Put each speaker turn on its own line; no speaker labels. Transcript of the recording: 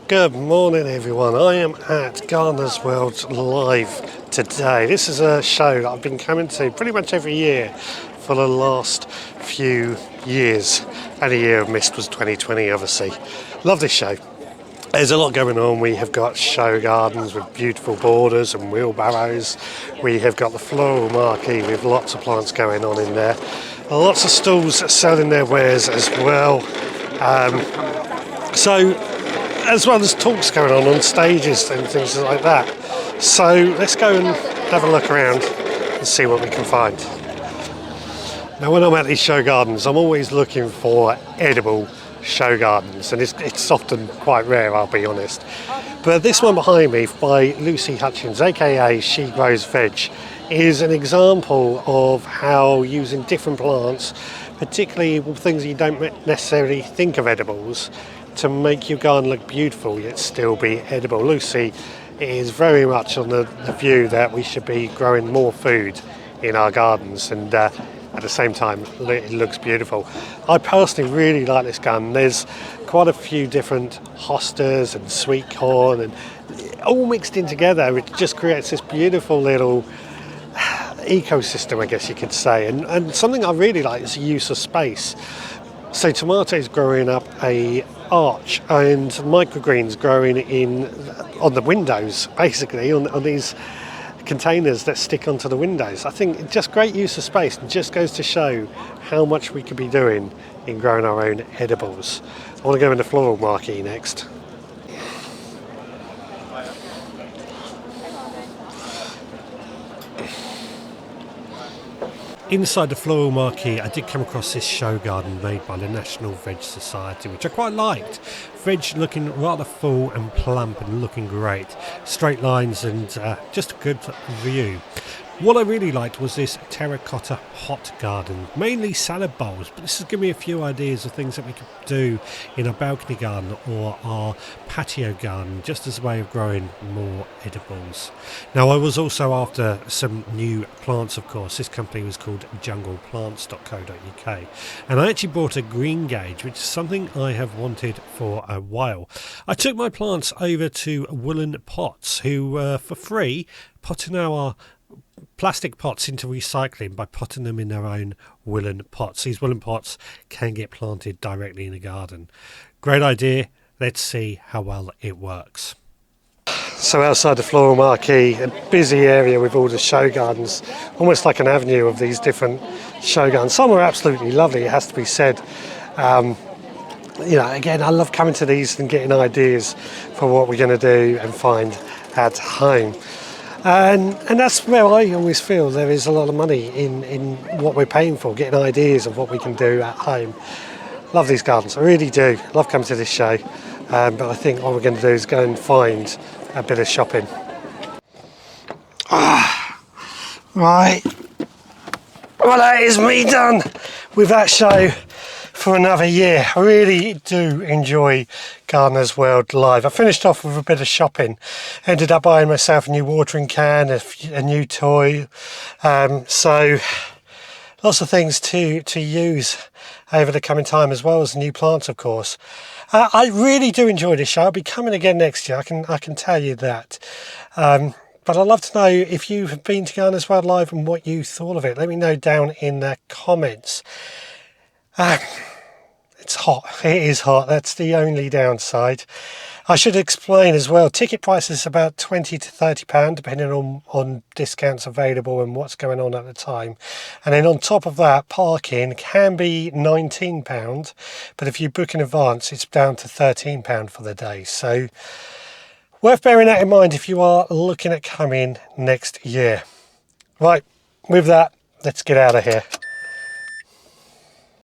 Good morning everyone, I am at Gardener's World Live today. This is a show that I've been coming to pretty much every year for the last few years. Only year I've missed was 2020 obviously. Love this show. There's a lot going on. We have got show gardens with beautiful borders and wheelbarrows. We have got the Floral Marquee with lots of plants going on in there. Lots of stalls selling their wares as well. As well as talks going on stages and things like that. So let's go and have a look around and see what we can find. Now when I'm at these show gardens, I'm always looking for edible show gardens, and it's often quite rare, I'll be honest. But this one behind me by Lucy Hutchins, aka She Grows Veg, is an example of how using different plants, particularly things you don't necessarily think of edibles, to make your garden look beautiful yet still be edible. Lucy is very much on the view that we should be growing more food in our gardens, and at the same time it looks beautiful. I personally really like this garden. There's quite a few different hostas and sweet corn and all mixed in together. It just creates this beautiful little ecosystem, I guess you could say, and something I really like is the use of space. So tomatoes growing up a arch and microgreens growing on the windows, basically on these containers that stick onto the windows. I think just great use of space, and just goes to show how much we could be doing in growing our own edibles. I want to go into Floral Marquee next. Inside the Floral Marquee, I did come across this show garden made by the National Veg Society, which I quite liked. Veg looking rather full and plump and looking great. Straight lines and just a good view. What I really liked was this terracotta pot garden, mainly salad bowls, but this has given me a few ideas of things that we could do in our balcony garden or our patio garden, just as a way of growing more edibles. Now, I was also after some new plants, of course. This company was called jungleplants.co.uk, and I actually bought a green gauge, which is something I have wanted for a while. I took my plants over to Woolen Pots, who for free potting our plastic pots into recycling by potting them in their own woolen pots. These woolen pots can get planted directly in the garden. Great idea. Let's see how well it works. So outside the Floral Marquee, a busy area with all the show gardens, almost like an avenue of these different show gardens. Some are absolutely lovely, it has to be said. Again, I love coming to these and getting ideas for what we're going to do and find at home. And that's where I always feel there is a lot of money in what we're paying for, getting ideas of what we can do at home. Love these gardens, I really do. Love coming to this show, but I think what we're going to do is go and find a bit of shopping. Right, well, that is me done with that show for another year. I really do enjoy Gardener's World Live. I finished off with a bit of shopping. Ended up buying myself a new watering can, a new toy. So lots of things to use over the coming time, as well as new plants, of course. I really do enjoy this show. I'll be coming again next year. I can tell you that. But I'd love to know if you've been to Gardener's World Live and what you thought of it. Let me know down in the comments. It's hot. It is hot. That's the only downside. I should explain as well, ticket prices about £20 to £30 depending on discounts available and what's going on at the time. And then on top of that, parking can be £19, but if you book in advance it's down to £13 for the day. So worth bearing that in mind if you are looking at coming next year. Right, with that, let's get out of here.